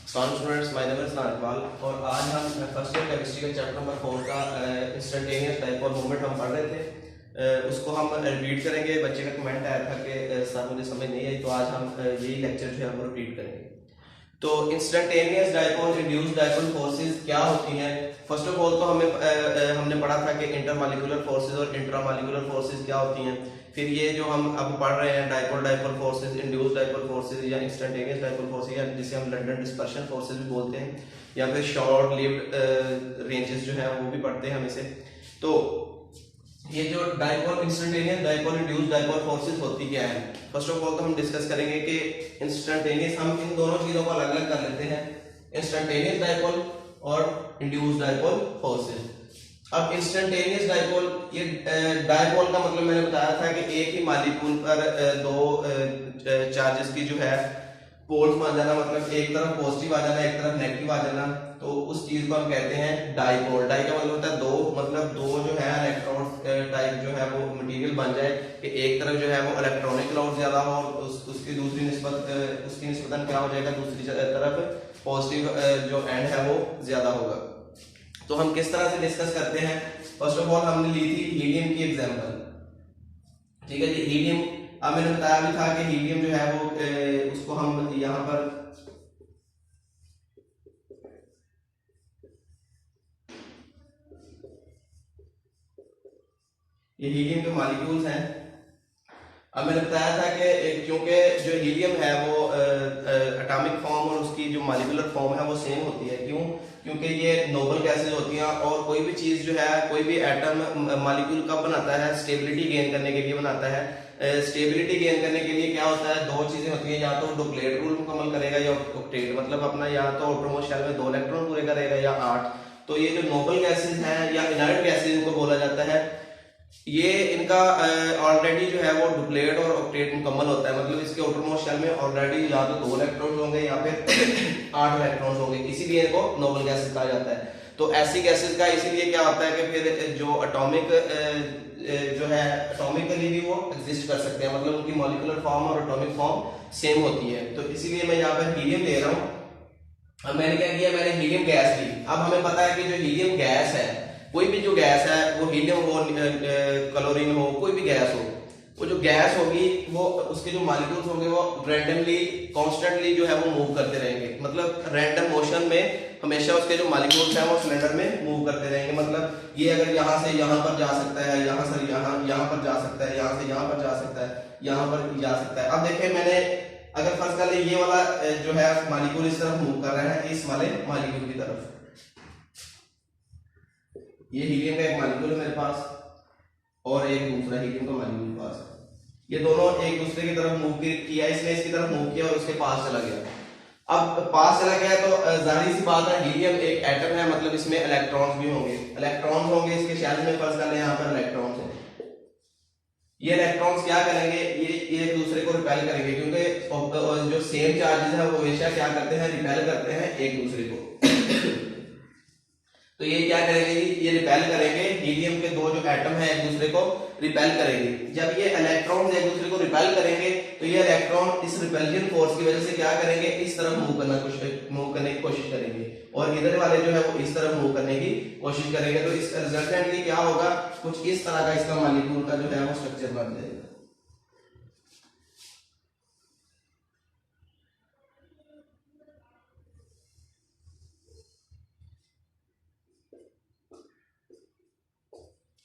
Students, my name is नारकवाल और आज हम फर्स्ट ईयर केमिस्ट्री का चैप्टर नंबर 4 का इंस्टेंटेनियस डाइपोल मोमेंट हम पढ़ रहे थे। उसको हम रिपीट करेंगे। बच्चे का कमेंट आया था कि सर मुझे समझ नहीं आई, तो आज हम यही लेक्चर जो है वो रिपीट करेंगे। तो instantaneous dipole induced dipole forces क्या होती हैं? फर्स्ट ऑफ ऑल तो हमने पढ़ा था कि इंटरमॉलिक्यूलर फोर्सेस और इंट्रामॉलिक्यूलर फोर्सेस क्या होती हैं। फिर ये जो हम अब पढ़ रहे हैं dipole forces, induced dipole forces या इंस्टेंटेनियस डाइपोल फोर्सेस, या जिसे हम लंडन डिस्पर्शन फोर्सेस भी बोलते हैं, या फिर शॉर्ट लिव्ड रेंजेस जो है वो भी पढ़ते हैं हम इसे। तो ये जो dipole instantaneous dipole induced dipole forces होती क्या है? फर्स्ट ऑफ ऑल तो हम डिस्कस करेंगे कि इंस्टेंटेनियस, हम इन दोनों चीजों को अलग अलग कर लेते हैं, इंस्टेंटेनियस डाइपोल और इंड्यूस्ड डाइपोल फोर्सेस। अब इंस्टेंटेनियस डाइपोल, ये डाइपोल का मतलब मैंने बताया था कि एक ही मॉलिक्यूल पर दो चार्जेस की जो है पोल्स आ जाना, मतलब एक तरफ पॉजिटिव आ जाना, एक तरफ नेगेटिव आ जाना, तो उस चीज को हम कहते हैं डाइपोल। डाई का मतलब होता है दो, मतलब दो जो है इलेक्ट्रॉन टाइप जो है वो मटेरियल बन जाए कि एक तरफ जो है वो इलेक्ट्रॉनिक लोड ज्यादा हो और उसकी दूसरी निस्बत उसकी निस्बतन क्या हो जाएगा, दूसरी तरफ पॉजिटिव जो एंड है वो ज्यादा होगा। तो हम किस तरह से डिस्कस करते हैं? फर्स्ट ऑफ ऑल हमने ली थी हीलियम की एग्जांपल, ठीक है जी। हीलियम, अब मैंने बताया भी था कि हीलियम जो है वो उसको हम यहां पर ये हीलियम के मॉलिक्यूल्स हैं। अब मैंने बताया था कि क्योंकि जो हीलियम है वो एटॉमिक फॉर्म और उसकी जो मॉलिक्यूलर फॉर्म है वो सेम होती है। क्यों? क्योंकि ये नोबल गैसेज होती हैं और कोई भी चीज जो है, कोई भी एटम मॉलिक्यूल कब बनाता है? स्टेबिलिटी गेन करने के लिए बनाता है। स्टेबिलिटी गेन करने के लिए क्या होता है? दो चीजें होती हैं, या तो डुप्लेट रूल मुकम्मल करेगा या ऑक्टेट, मतलब अपना या तो आउटरमोस्ट शेल में 2 इलेक्ट्रॉन पूरे करेगा या 8। तो ये जो नोबल गैसेज हैं या इनर्ट गैसेज इनको बोला जाता है, ये इनका ऑलरेडी जो है वो डुप्लेट और ऑक्टेट मुकम्मल होता है, मतलब इसके आउटरमोस्ट शेल में ऑलरेडी या तो 2 इलेक्ट्रॉन्स होंगे या फिर 8 इलेक्ट्रॉन्स होंगे, इसीलिए इनको नोबल गैसेस कहा जाता है। तो ऐसी गैसेस का इसीलिए क्या होता है कि फिर जो एटॉमिक जो है एटॉमिकली भी वो एग्जिस्ट कर सकते हैं, मतलब उनकी मॉलिक्यूलर फॉर्म और एटॉमिक फॉर्म सेम होती है। तो इसीलिए मैं यहाँ पर हीलियम ले रहा हूँ। अब मैंने क्या किया, मैंने हीलियम गैस ली। अब हमें पता है कि जो हीलियम गैस है, कोई भी जो गैस है वो हीलियम हो, क्लोरीन हो, कोई भी गैस हो, वो जो गैस होगी वो उसके जो मॉलिक्यूल्स होंगे वो रैंडमली कांस्टेंटली जो है वो मूव करते रहेंगे, मतलब रैंडम मोशन में हमेशा उसके जो मॉलिक्यूल्स हैं वो सिलेंडर में मूव करते रहेंगे। मतलब ये अगर यहाँ से यहाँ पर जा सकता है, यहाँ से यहाँ पर जा सकता है, यहाँ से यहाँ पर जा सकता है, यहाँ पर जा सकता है। अब देखिए, मैंने अगर फर्ज कर ले ये वाला जो है मॉलिक्यूल इस तरफ मूव कर रहा है, इस वाले मॉलिक्यूल की तरफ, ये हीलियम का एक मॉलिक्यूल है मेरे पास और एक दूसरा हीलियम का मॉलिक्यूल पास है। ये दोनों एक दूसरे की तरफ मूव किया, इसने इसकी तरफ मूव किया और उसके पास चला गया। अब पास चला गया तो जाहिर सी बात है, हीलियम एक एटम है, मतलब इसमें इलेक्ट्रॉन्स भी होंगे, इलेक्ट्रॉन्स होंगे इसके शेल में। फर्ज कर ले यहाँ पर इलेक्ट्रॉन्स है, ये इलेक्ट्रॉन्स क्या करेंगे, ये एक दूसरे को रिपेल करेंगे, क्योंकि जो सेम चार्जेस है वो हमेशा क्या करते हैं, रिपेल करते हैं एक दूसरे को। तो ये क्या करेंगे, ये रिपेल करेंगे, हीलियम के दो जो एटम है एक दूसरे को रिपेल करेंगे। जब ये इलेक्ट्रॉन्स एक दूसरे को रिपेल करेंगे तो ये इलेक्ट्रॉन इस रिपल्जन फोर्स की वजह से क्या करेंगे, इस तरफ मूव करने की कोशिश करेंगे, और इधर वाले जो है वो इस तरफ मूव करने की कोशिश करेंगे। तो इस रिजल्टेंटली क्या होगा, कुछ इस तरह का इसका मॉलिक्यूल का जो है वो स्ट्रक्चर बन जाएगा।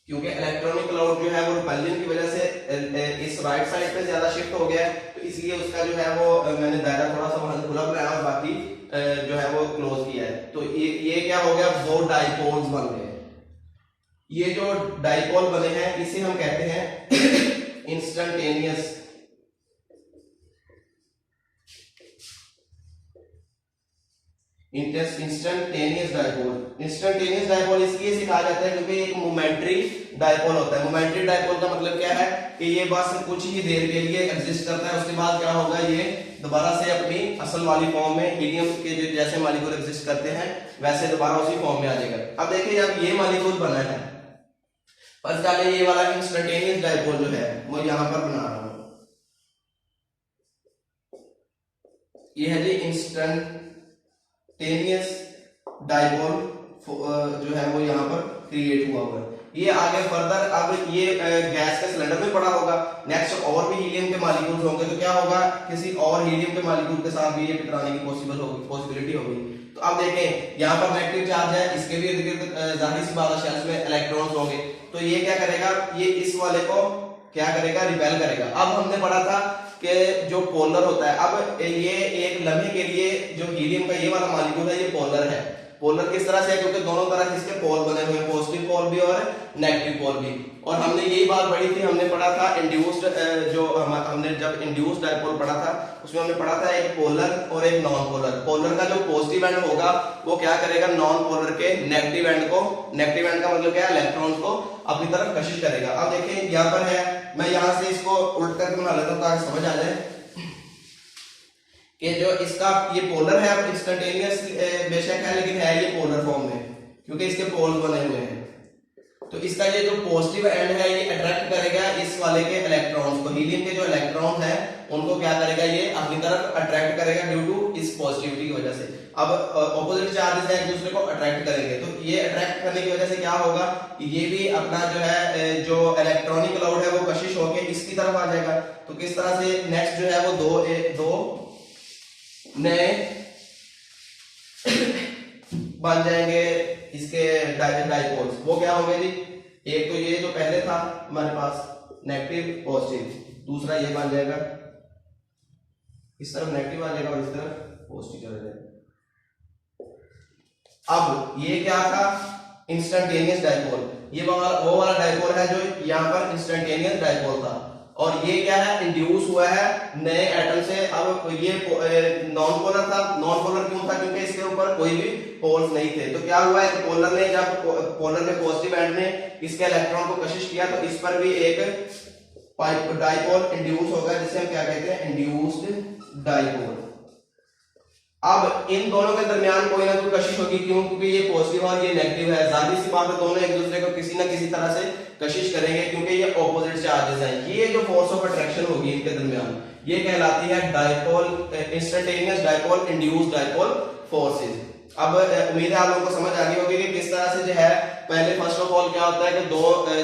क्योंकि इलेक्ट्रॉनिक क्लाउड जो है वो रिपल्जन की वजह से इस राइट साइड पे ज्यादा शिफ्ट हो गया है, तो इसलिए उसका जो है वो मैंने दायरा थोड़ा सा वहां से खुला बनाया और बाकी जो है वो क्लोज किया है। तो ये क्या हो गया, दो डाइपोल्स बन गए। ये जो डाइपोल बने हैं इसे हम कहते हैं instantaneous instantaneous dipole. Instantaneous dipole इसलिए सिखाया जाता है क्योंकि एक मोमेंटरी डाइपोल होता है। मोमेंटरी डाइपोल का मतलब क्या है कि ये बस कुछ ही देर के लिए एग्जिस्ट करता है, उसके बाद क्या होगा, ये दोबारा से अपनी असल वाली फॉर्म में, हीलियम के जो जैसे मॉलिक्यूल एग्जिस्ट करते हैं वैसे दोबारा उसी फॉर्म में आ जाएगा। अब देखिए, जब ये मॉलिक्यूल बना है, फर्स्ट डाले ये वाला इंस्टेंटेनियस डाइपोल जो है मैं यहां पर बना रहा हूं, ये है जी इंस्टेंट इंस्टेंटेनियस डाइपोल जो है वो यहाँ पर क्रिएट हुआ है। ये आगे फर्दर अब ये गैस के सिलेंडर में पड़ा होगा, नेक्स्ट और भी हीलियम के मॉलिक्यूल्स होंगे तो क्या होगा, किसी और हीलियम के मॉलिक्यूल के साथ भी ये टकराने की पॉसिबिलिटी होगी। तो अब देखें यहाँ पर नेगेटिव चार्ज है, इसके भी इर्द गिर्द जाहिर सी बात है शेल्स में इलेक्ट्रॉन्स होंगे, तो ये क्या करेगा, ये इस वाले को क्या करेगा, रिपेल करेगा। अब हमने पढ़ा था कि जो पोलर होता है, अब ये एक लम्हे के लिए जो हीलियम का ये वाला मॉलिक्यूल है ये पोलर है। पोलर किस तरह से है, क्योंकि दोनों तरफ इसके पोल बने हुए हैं, पॉजिटिव पोल भी और नेगेटिव पोल भी। और हमने यही बात पढ़ी थी, हमने पढ़ा था इंड्यूस्ड जो हमने जब इंड्यूस्ड डाइपोल पढ़ा था उसमें हमने पढ़ा था एक पोलर और एक नॉन पोलर। पोलर का जो पॉजिटिव एंड होगा वो क्या करेगा, नॉन पोलर के नेगेटिव एंड को, नेगेटिव एंड का मतलब क्या है, इलेक्ट्रॉन्स को अपनी तरफ कशिश करेगा। अब देखें यहाँ पर है, मैं यहाँ से इसको उल्ट करके बना लेता हूँ ताकि समझ आ जाए कि जो इसका ये पोलर है, अब इंस्टेंटेनियस बेशक है लेकिन है ये पोलर फॉर्म में क्योंकि इसके पोल्स बने हुए हैं। तो इसका ये जो पॉजिटिव एंड है ये अट्रैक्ट करेगा इस वाले के इलेक्ट्रॉन्स को, हीलियम के जो इलेक्ट्रॉन्स हैं उनको क्या करेगा, ये अपनी तरफ अट्रैक्ट करेगा ड्यू टू इस पॉजिटिविटी की वजह से। अब ऑपोजिट चार्जेस हैं एक दूसरे को अट्रैक्ट करेंगे, तो ये अट्रैक्ट करने की वजह से क्या होगा, ये भी अपना जो है जो इलेक्ट्रॉनिक क्लाउड है वो कशिश होकर इसकी तरफ आ जाएगा। तो किस तरह से नेक्स्ट जो है वो दो नए बन जाएंगे इसके डाइपोल्स। वो क्या होंगे जी, एक तो ये जो पहले था हमारे पास नेगेटिव पॉजिटिव, दूसरा ये बन जाएगा, इस तरफ नेगेटिव आ जाएगा और इस तरफ पॉजिटिव चला जाएगा। अब ये क्या था, इंस्टेंटेनियस डाइपोल, ये वो वाला डाइपोल है जो यहाँ पर इंस्टेंटेनियस डाइपोल था, और ये क्या है, इंड्यूस हुआ है नए एटम से। अब ये नॉन पोलर था, नॉन पोलर क्यों था, क्योंकि इसके ऊपर कोई भी पोल्स नहीं थे। तो क्या हुआ है, पोलर ने जब पोलर में पॉजिटिव एंड ने इसके इलेक्ट्रॉन को कशिश किया तो इस पर भी एक डाइपोल इंड्यूस होगा जिसे हम क्या कहते हैं, इंड्यूस्ड डाइपोल। अब इन दोनों के दरमियान कोई ना कोई कशिश होगी, क्यों, क्योंकि ये पॉजिटिव और ये नेगेटिव है, जाहिर सी बात है दोनों एक दूसरे को किसी ना किसी तरह से कशिश करेंगे क्योंकि ये ऑपोजिट चार्जेस हैं। ये जो फोर्स ऑफ अट्रैक्शन होगी इनके दरमियान ये कहलाती है dipole, instantaneous dipole induced dipole forces. अब उम्मीद है आप लोगों को समझ आ गई होगी कि किस तरह से जो है, पहले फर्स्ट ऑफ ऑल क्या होता है कि दो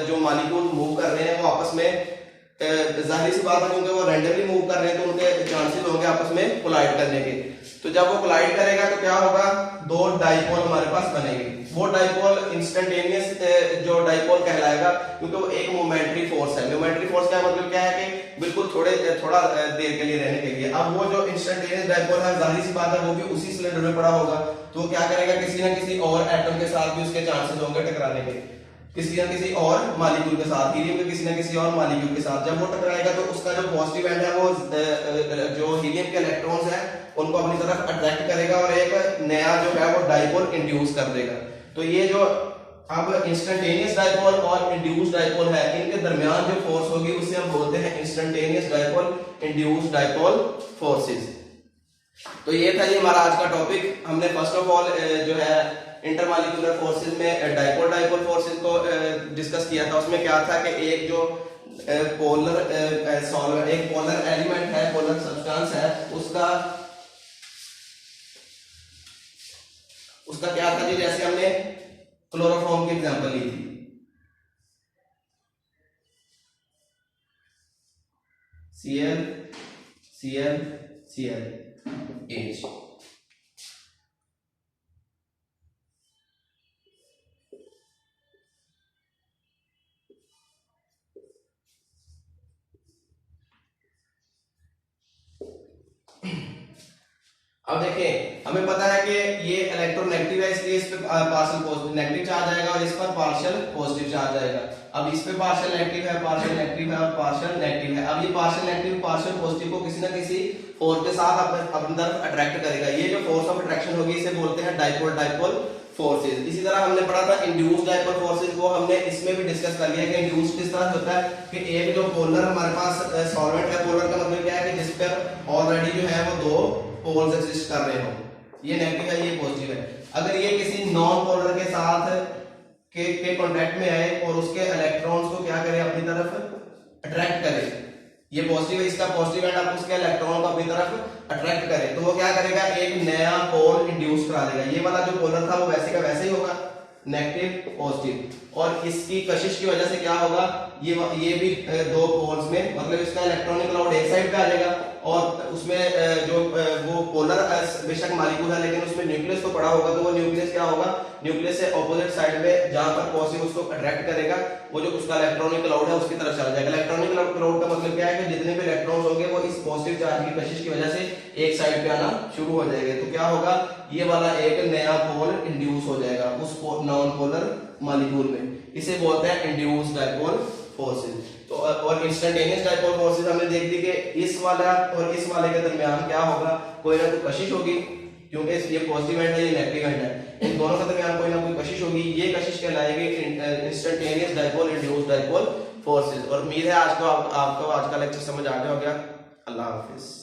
जो मॉलिक्यूल मूव कर रहे हैं वो आपस में, जाहिर सी बात है क्योंकि वो रैंडमली मूव कर रहे हैं तो उनके चांसेस होंगे आपस में कोलाइड करने के। तो जब वो कोलाइड करेगा तो क्या होगा, दो डाइपोल हमारे पास बनेंगे। वो डाइपोल इंस्टेंटेनियस जो डाइपोल कहलाएगा क्योंकि वो एक मोमेंटरी फोर्स है। मोमेंटरी फोर्स का मतलब क्या है कि बिल्कुल थोड़ा देर के लिए रहने के लिए। अब वो जो इंस्टेंटेनियस डाइपोल है, जाहिर सी बात है वो भी उसी सिलेंडर में पड़ा होगा, तो क्या करेगा, किसी ना किसी और एटम के साथ भी उसके चांसेस होंगे टकराने के, किसी ना किसी और मॉलिक्यूल के साथ, हीलियम के किसी ना किसी और मॉलिक्यूल के साथ। जब वो टकराएगा तो उसका जो पॉजिटिव एंड है वो जो हीलियम के इलेक्ट्रॉन्स हैं उनको अपनी तरफ अट्रैक्ट करेगा और एक नया जो है वो डाइपोल इंड्यूस कर देगा। तो ये जो अब इंस्टेंटेनियस डाइपोल और इंड्यूस्ड डाइपोल है, इनके दरमियान जो फोर्स होगी उसे हम बोलते हैं instantaneous dipole induced dipole forces. तो ये था ये हमारा आज का टॉपिक। हमने फर्स्ट ऑफ ऑल जो है इंटरमॉलिक्यूलर फोर्सेस में डाइपोल फोर्सेस को डिस्कस किया था। उसमें क्या था कि एक जो पोलर सॉल्वेंट, एक पोलर एलिमेंट है, पोलर सब्सटेंस है, उसका क्या था जी, जैसे हमने क्लोरोफॉर्म की एग्जांपल ली थी, Cl Cl Cl H। अब देखें, हमें पता है कि ये इलेक्ट्रोनेगेटिव है इसलिए इस पे पार्शियल पॉजिटिव नेगेटिव चार्ज आएगा और इस पर पार्शियल पॉजिटिव चार्ज आएगा। अब इस पे पार्शियल नेगेटिव है, पार्शियल नेगेटिव है और पार्शियल नेगेटिव है। अब ये पार्शियल नेगेटिव पार्शियल पॉजिटिव को किसी ना किसी फोर्स के साथ अपनी तरफ अट्रैक्ट करेगा। ये जो फोर्स ऑफ अट्रैक्शन होगी इसे बोलते हैं डाइपोल फोर्सेस। इसी तरह हमने पढ़ा था इंड्यूस्ड डाइपोल फोर्सेस, वो हमने इसमें भी डिस्कस कर लिया कि इंड्यूस्ड किस तरह होता है कि एक जो पोलर हमारे पास सॉल्वेंट है, पोलर का मतलब क्या है कि जिस पर ऑलरेडी जो है वो दो पोल्स एग्जिस्ट कर रहे हो, ये नेगेटिव है ये पॉजिटिव है। अगर ये किसी नॉन पोलर के साथ के कांटेक्ट में आए और उसके इलेक्ट्रॉन्स को क्या करे, अपनी तरफ अट्रैक्ट करे, ये पॉजिटिव है, इसका पॉजिटिव एंड आप उसके इलेक्ट्रॉन को अपनी तरफ अट्रैक्ट करे तो वो क्या करेगा, एक नया पोल इंड्यूस करा देगा। ये वाला जो पोलर था वो वैसे का वैसे ही होगा, नेगेटिव पॉजिटिव, और इसकी कशिश की वजह से क्या होगा, ये भी दो पोल्स में, मतलब इसका इलेक्ट्रॉनिक क्लाउड एक साइड पे आ जाएगा और उसमें जो वो पोलर बेशक मॉलिक्यूल है लेकिन उसमें न्यूक्लियस तो पड़ा होगा, तो वो न्यूक्लियस क्या होगा, न्यूक्लियस से ऑपोजिट साइड में जहां पर पॉजिटिव उसको अट्रैक्ट करेगा, वो जो उसका इलेक्ट्रॉनिक क्लाउड है उसकी तरफ चला जाएगा। इलेक्ट्रॉनिक क्लाउड का मतलब क्या है कि जितने भी इलेक्ट्रॉन्स होंगे वो इस पॉजिटिव चार्ज की कशिश की वजह से एक साइड पे आना शुरू हो जाएंगे। तो क्या होगा, ये वाला एक नया पोल इंड्यूस हो जाएगा उस नॉन पोलर मॉलिक्यूल में, इसे बोलते हैं इंड्यूस्ड डाइपोल फोर्सेस। तो और इंस्टेंटेनियस डाइपोल फोर्सेस हमने देख ली कि इस वाला और इस वाले के दरमियान क्या होगा, कोई ना कोई कशिश होगी, क्योंकि ये पॉजिटिव एंड है ये नेगेटिव एंड है, इन दोनों के दरमियान कोई ना कोई कशिश होगी, ये कशिश कहलाएगी instantaneous dipole induced dipole forces. और उम्मीद है आपको आज का लेक्चर समझ आ गया होगा। अल्लाह हाफिज।